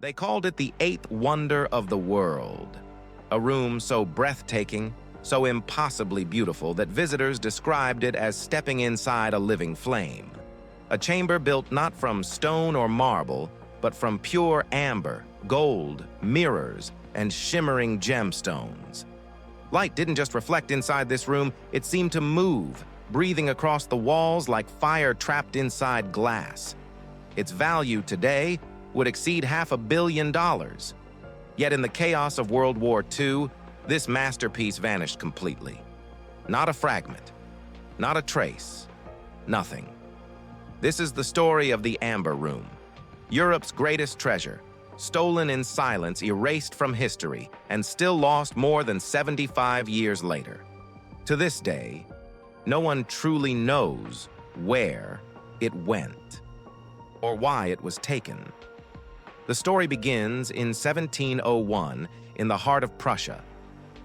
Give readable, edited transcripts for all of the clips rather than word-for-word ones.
They called it the eighth wonder of the world, a room so breathtaking, so impossibly beautiful that visitors described it as stepping inside a living flame. A chamber built not from stone or marble, but from pure amber, gold, mirrors, and shimmering gemstones. Light didn't just reflect inside this room, it seemed to move, breathing across the walls like fire trapped inside glass. Its value today would exceed $500 million. Yet in the chaos of World War II, this masterpiece vanished completely. Not a fragment, not a trace, nothing. This is the story of the Amber Room, Europe's greatest treasure, stolen in silence, erased from history, and still lost more than 75 years later. To this day, no one truly knows where it went or why it was taken. The story begins in 1701 in the heart of Prussia.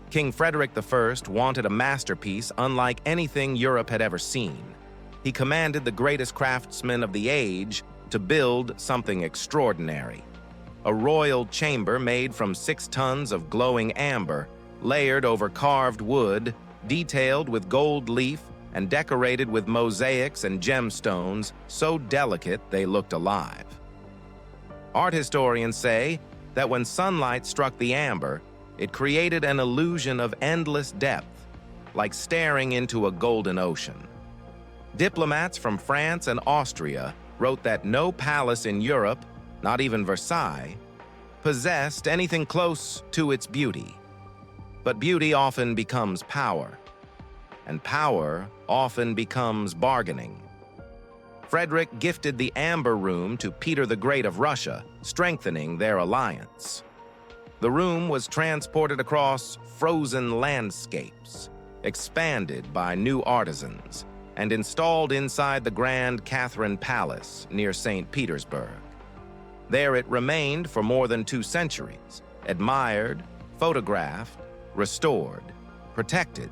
King Frederick I wanted a masterpiece unlike anything Europe had ever seen. He commanded the greatest craftsmen of the age to build something extraordinary. A royal chamber made from 6 tons of glowing amber, layered over carved wood, detailed with gold leaf, and decorated with mosaics and gemstones so delicate they looked alive. Art historians say that when sunlight struck the amber, it created an illusion of endless depth, like staring into a golden ocean. Diplomats from France and Austria wrote that no palace in Europe, not even Versailles, possessed anything close to its beauty. But beauty often becomes power, and power often becomes bargaining. Frederick gifted the Amber Room to Peter the Great of Russia, strengthening their alliance. The room was transported across frozen landscapes, expanded by new artisans, and installed inside the Grand Catherine Palace near St. Petersburg. There it remained for more than 2 centuries, admired, photographed, restored, protected,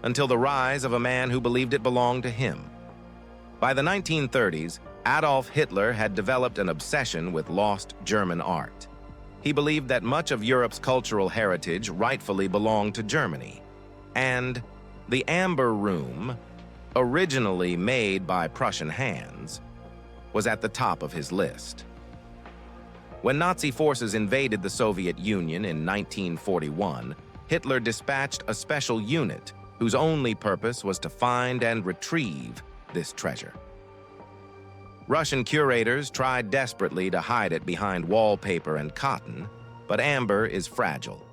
until the rise of a man who believed it belonged to him. By the 1930s, Adolf Hitler had developed an obsession with lost German art. He believed that much of Europe's cultural heritage rightfully belonged to Germany. And the Amber Room, originally made by Prussian hands, was at the top of his list. When Nazi forces invaded the Soviet Union in 1941, Hitler dispatched a special unit whose only purpose was to find and retrieve this treasure. Russian curators tried desperately to hide it behind wallpaper and cotton, but amber is fragile.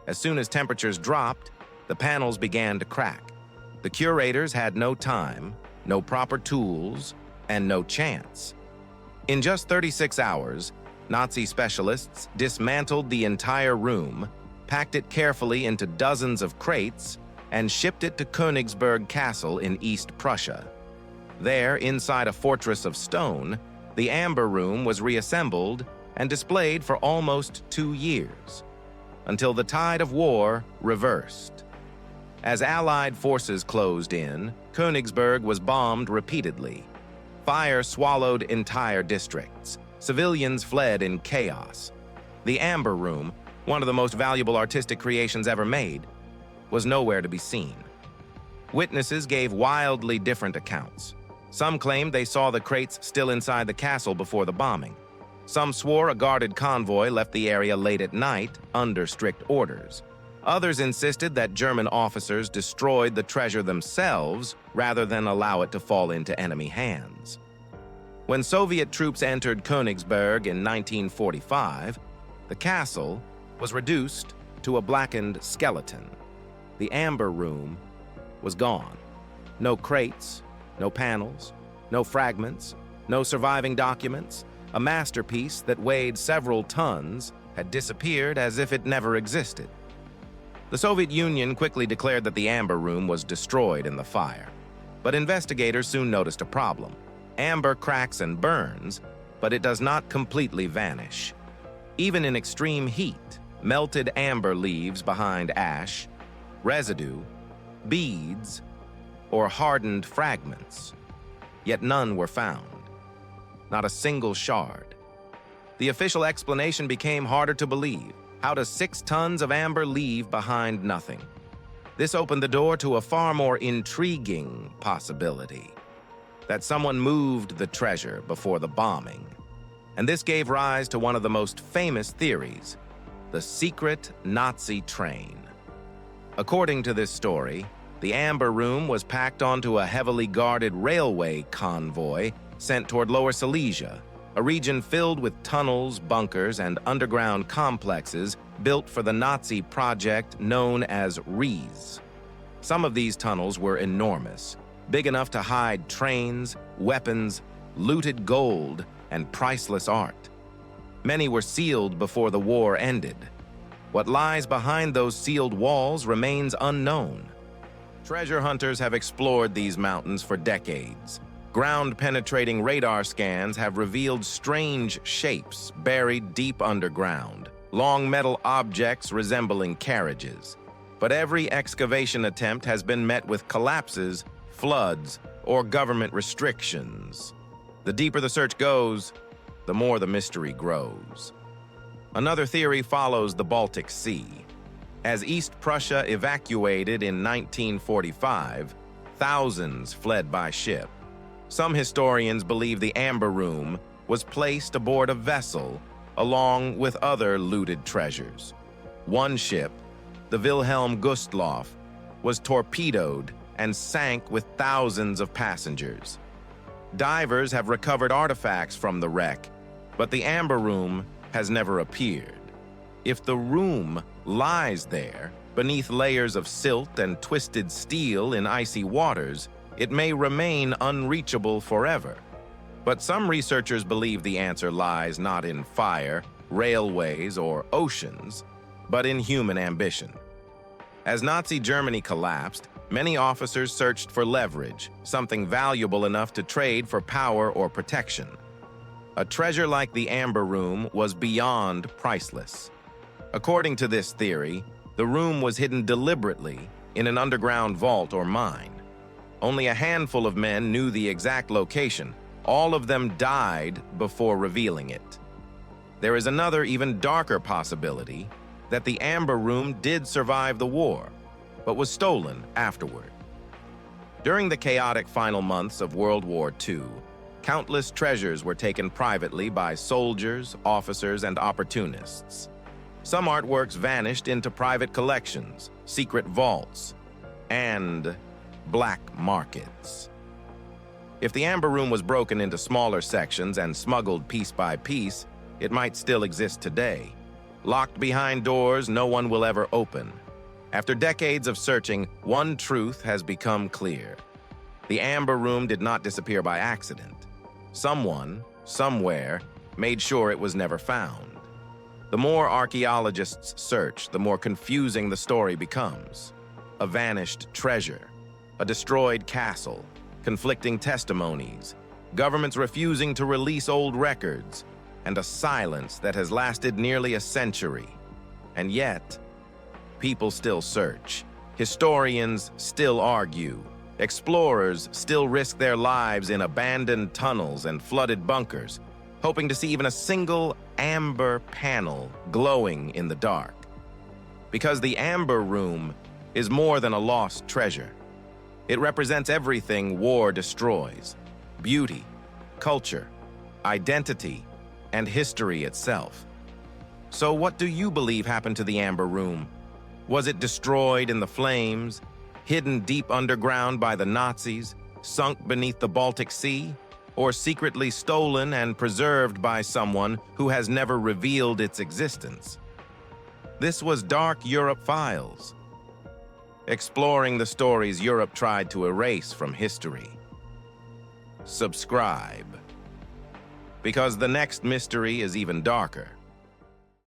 As soon as temperatures dropped, the panels began to crack. The curators had no time, no proper tools, and no chance. In just 36 hours, Nazi specialists dismantled the entire room, packed it carefully into dozens of crates, and shipped it to Königsberg Castle in East Prussia. There, inside a fortress of stone, the Amber Room was reassembled and displayed for almost 2 years, until the tide of war reversed. As Allied forces closed in, Königsberg was bombed repeatedly. Fire swallowed entire districts. Civilians fled in chaos. The Amber Room, one of the most valuable artistic creations ever made, was nowhere to be seen. Witnesses gave wildly different accounts. Some claimed they saw the crates still inside the castle before the bombing. Some swore a guarded convoy left the area late at night under strict orders. Others insisted that German officers destroyed the treasure themselves rather than allow it to fall into enemy hands. When Soviet troops entered Königsberg in 1945, the castle was reduced to a blackened skeleton. The Amber Room was gone. No crates, no panels, no fragments, no surviving documents. A masterpiece that weighed several tons had disappeared as if it never existed. The Soviet Union quickly declared that the Amber Room was destroyed in the fire. But investigators soon noticed a problem. Amber cracks and burns, but it does not completely vanish. Even in extreme heat, melted amber leaves behind ash, residue, beads, or hardened fragments. Yet none were found. Not a single shard. The official explanation became harder to believe. How does 6 tons of amber leave behind nothing? This opened the door to a far more intriguing possibility: that someone moved the treasure before the bombing. And this gave rise to one of the most famous theories: the secret Nazi train. According to this story, the Amber Room was packed onto a heavily guarded railway convoy sent toward Lower Silesia, a region filled with tunnels, bunkers, and underground complexes built for the Nazi project known as WWII. Some of these tunnels were enormous, big enough to hide trains, weapons, looted gold, and priceless art. Many were sealed before the war ended. What lies behind those sealed walls remains unknown. Treasure hunters have explored these mountains for decades. Ground-penetrating radar scans have revealed strange shapes buried deep underground, long metal objects resembling carriages. But every excavation attempt has been met with collapses, floods, or government restrictions. The deeper the search goes, the more the mystery grows. Another theory follows the Baltic Sea. As East Prussia evacuated in 1945, thousands fled by ship. Some historians believe the Amber Room was placed aboard a vessel along with other looted treasures. One ship, the Wilhelm Gustloff, was torpedoed and sank with thousands of passengers. Divers have recovered artifacts from the wreck, but the Amber Room has never appeared. If the room lies there, beneath layers of silt and twisted steel in icy waters, it may remain unreachable forever. But some researchers believe the answer lies not in fire, railways, or oceans, but in human ambition. As Nazi Germany collapsed, many officers searched for leverage, something valuable enough to trade for power or protection. A treasure like the Amber Room was beyond priceless. According to this theory, the room was hidden deliberately in an underground vault or mine. Only a handful of men knew the exact location. All of them died before revealing it. There is another, even darker possibility: that the Amber Room did survive the war, but was stolen afterward. During the chaotic final months of World War II, countless treasures were taken privately by soldiers, officers, and opportunists. Some artworks vanished into private collections, secret vaults, and black markets. If the Amber Room was broken into smaller sections and smuggled piece by piece, it might still exist today, locked behind doors no one will ever open. After decades of searching, one truth has become clear: the Amber Room did not disappear by accident. Someone, somewhere, made sure it was never found. The more archaeologists search, the more confusing the story becomes. A vanished treasure, a destroyed castle, conflicting testimonies, governments refusing to release old records, and a silence that has lasted nearly a century. And yet, people still search. Historians still argue. Explorers still risk their lives in abandoned tunnels and flooded bunkers, hoping to see even a single amber panel glowing in the dark. Because the Amber Room is more than a lost treasure. It represents everything war destroys: beauty, culture, identity, and history itself. So what do you believe happened to the Amber Room? Was it destroyed in the flames, hidden deep underground by the Nazis, sunk beneath the Baltic Sea, or secretly stolen and preserved by someone who has never revealed its existence? This was Dark Europe Files, exploring the stories Europe tried to erase from history. Subscribe, because the next mystery is even darker.